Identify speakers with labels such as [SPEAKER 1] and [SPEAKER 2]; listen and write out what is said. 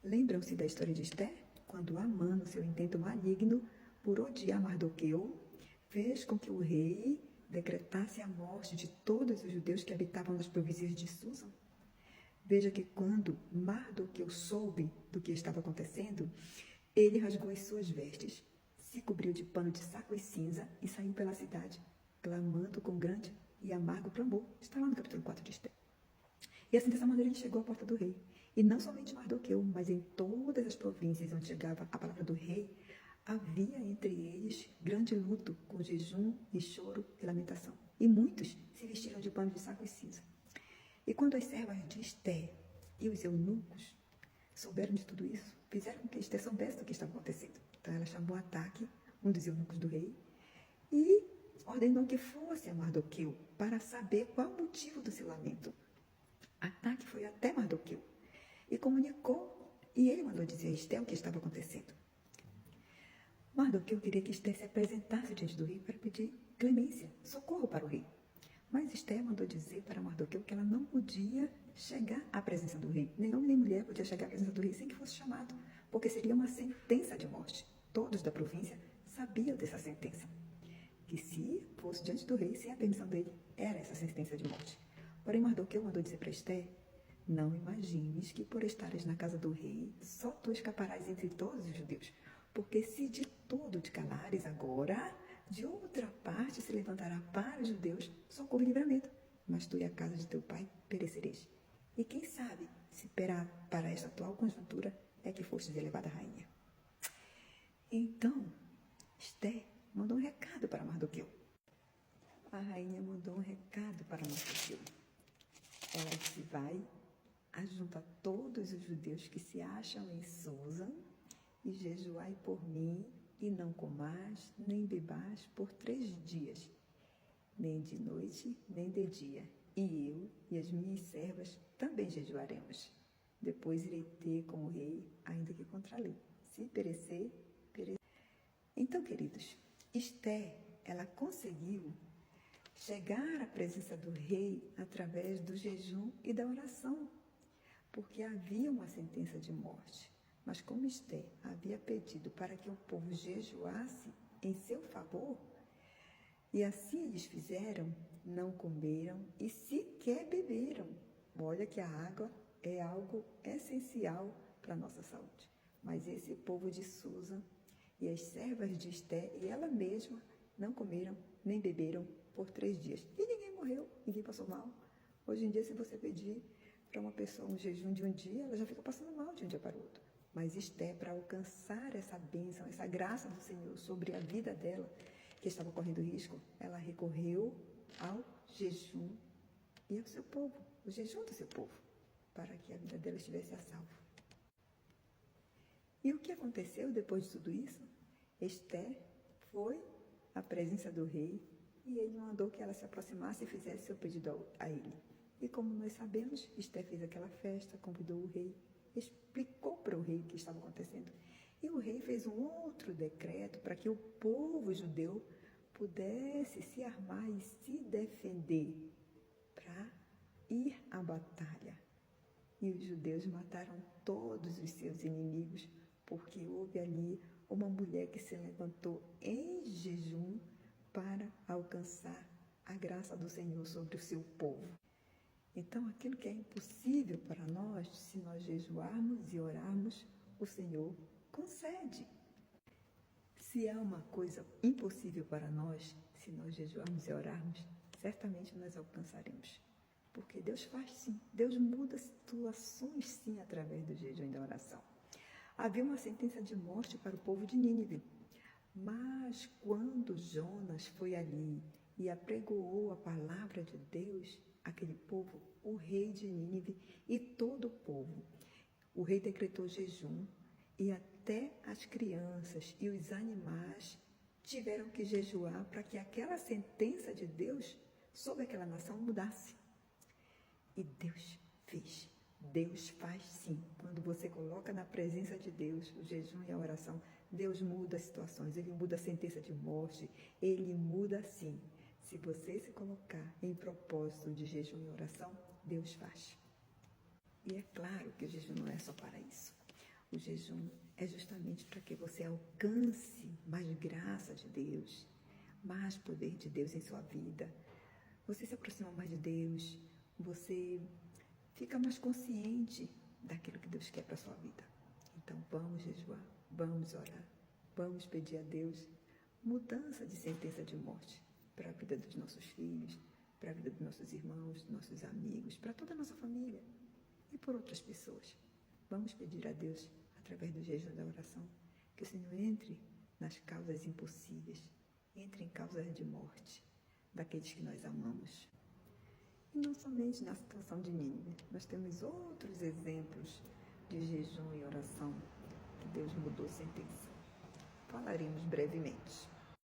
[SPEAKER 1] Lembram-se da história de Esté? Quando Amã, no seu intento maligno por odiar Mardoqueu, fez com que o rei decretasse a morte de todos os judeus que habitavam nas províncias de Susa? Veja que quando Mardoqueu soube do que estava acontecendo, ele rasgou as suas vestes, se cobriu de pano de saco e cinza e saiu pela cidade, clamando com grande e amargo clamor. Está lá no capítulo 4 de Esté. E assim, dessa maneira, ele chegou à porta do rei. E não somente em Mardoqueu, mas em todas as províncias onde chegava a palavra do rei, havia entre eles grande luto, com jejum e choro e lamentação. E muitos se vestiram de pano de saco e cinza. E quando as servas de Esté e os eunucos souberam de tudo isso, fizeram com que Esté soubesse do que estava acontecendo. Então ela chamou Ataque, um dos eunucos do rei, e ordenou que fosse a Mardoqueu para saber qual o motivo do seu lamento. Ataque foi até Mardoqueu e comunicou, e ele mandou dizer a Esté o que estava acontecendo. Mardoqueu queria que Esté se apresentasse diante do rei para pedir clemência, socorro para o rei. Mas Esté mandou dizer para Mardoqueu que ela não podia chegar à presença do rei. Nem homem nem mulher podia chegar à presença do rei sem que fosse chamado, porque seria uma sentença de morte. Todos da província sabiam dessa sentença. Que se fosse diante do rei, sem a permissão dele, era essa sentença de morte. Porém, Mardoqueu mandou dizer para Esté: não imagines que por estares na casa do rei, só tu escaparás entre todos os judeus. Porque se de todo te calares agora, de outra parte se levantará para os judeus socorro e livramento. Mas tu e a casa de teu pai perecereis. E quem sabe se para esta atual conjuntura é que fostes elevada rainha. Então, Esté mandou um recado para Mardoqueu. A rainha mandou um recado para Mardoqueu. Ela disse: vai, ajunta todos os judeus que se acham em Susa e jejuai por mim, e não comais nem bebais por 3 dias, nem de noite, nem de dia. E eu e as minhas servas também jejuaremos. Depois irei ter com o rei, ainda que contra a lei. Se perecer, perecer. Então, queridos, Esté, ela conseguiu chegar à presença do rei através do jejum e da oração, porque havia uma sentença de morte. Mas como Esté havia pedido para que o povo jejuasse em seu favor, e assim eles fizeram, não comeram e sequer beberam. Olha que a água é algo essencial para a nossa saúde. Mas esse povo de Susa e as servas de Esté e ela mesma não comeram nem beberam por 3 dias. E ninguém morreu, ninguém passou mal. Hoje em dia, se você pedir para uma pessoa um jejum de um dia, ela já fica passando mal de um dia para o outro. Mas Esté, para alcançar essa bênção, essa graça do Senhor sobre a vida dela, que estava correndo risco, ela recorreu ao jejum e ao seu povo, o jejum do seu povo, para que a vida dela estivesse a salvo. E o que aconteceu depois de tudo isso? Esté foi à presença do rei e ele mandou que ela se aproximasse e fizesse seu pedido a ele. E como nós sabemos, Esté fez aquela festa, convidou o rei, explicou para o rei o que estava acontecendo. E o rei fez um outro decreto para que o povo judeu pudesse se armar e se defender para ir à batalha. E os judeus mataram todos os seus inimigos, porque houve ali uma mulher que se levantou em jejum para alcançar a graça do Senhor sobre o seu povo. Então, aquilo que é impossível para nós, se nós jejuarmos e orarmos, o Senhor concede. Se há uma coisa impossível para nós, se nós jejuarmos e orarmos, certamente nós alcançaremos. Porque Deus faz sim, Deus muda situações sim através do jejum e da oração. Havia uma sentença de morte para o povo de Nínive, mas quando Jonas foi ali e apregoou a palavra de Deus, aquele povo, o rei de Nínive e todo o povo, o rei decretou jejum e até as crianças e os animais tiveram que jejuar para que aquela sentença de Deus sobre aquela nação mudasse. E Deus fez. Deus faz sim. Quando você coloca na presença de Deus o jejum e a oração, Deus muda as situações, Ele muda a sentença de morte, Ele muda sim. Se você se colocar em propósito de jejum e oração, Deus faz. E é claro que o jejum não é só para isso. jejum é justamente para que você alcance mais graça de Deus, mais poder de Deus em sua vida. Você se aproxima mais de Deus, você fica mais consciente daquilo que Deus quer para a sua vida. Então vamos jejuar, vamos orar, vamos pedir a Deus mudança de sentença de morte para a vida dos nossos filhos, para a vida dos nossos irmãos, dos nossos amigos, para toda a nossa família e por outras pessoas. Vamos pedir a Deus, através do jejum e da oração, que o Senhor entre nas causas impossíveis, entre em causas de morte daqueles que nós amamos. E não somente na situação de Nínive, nós temos outros exemplos de jejum e oração que Deus mudou sentença. Falaremos brevemente.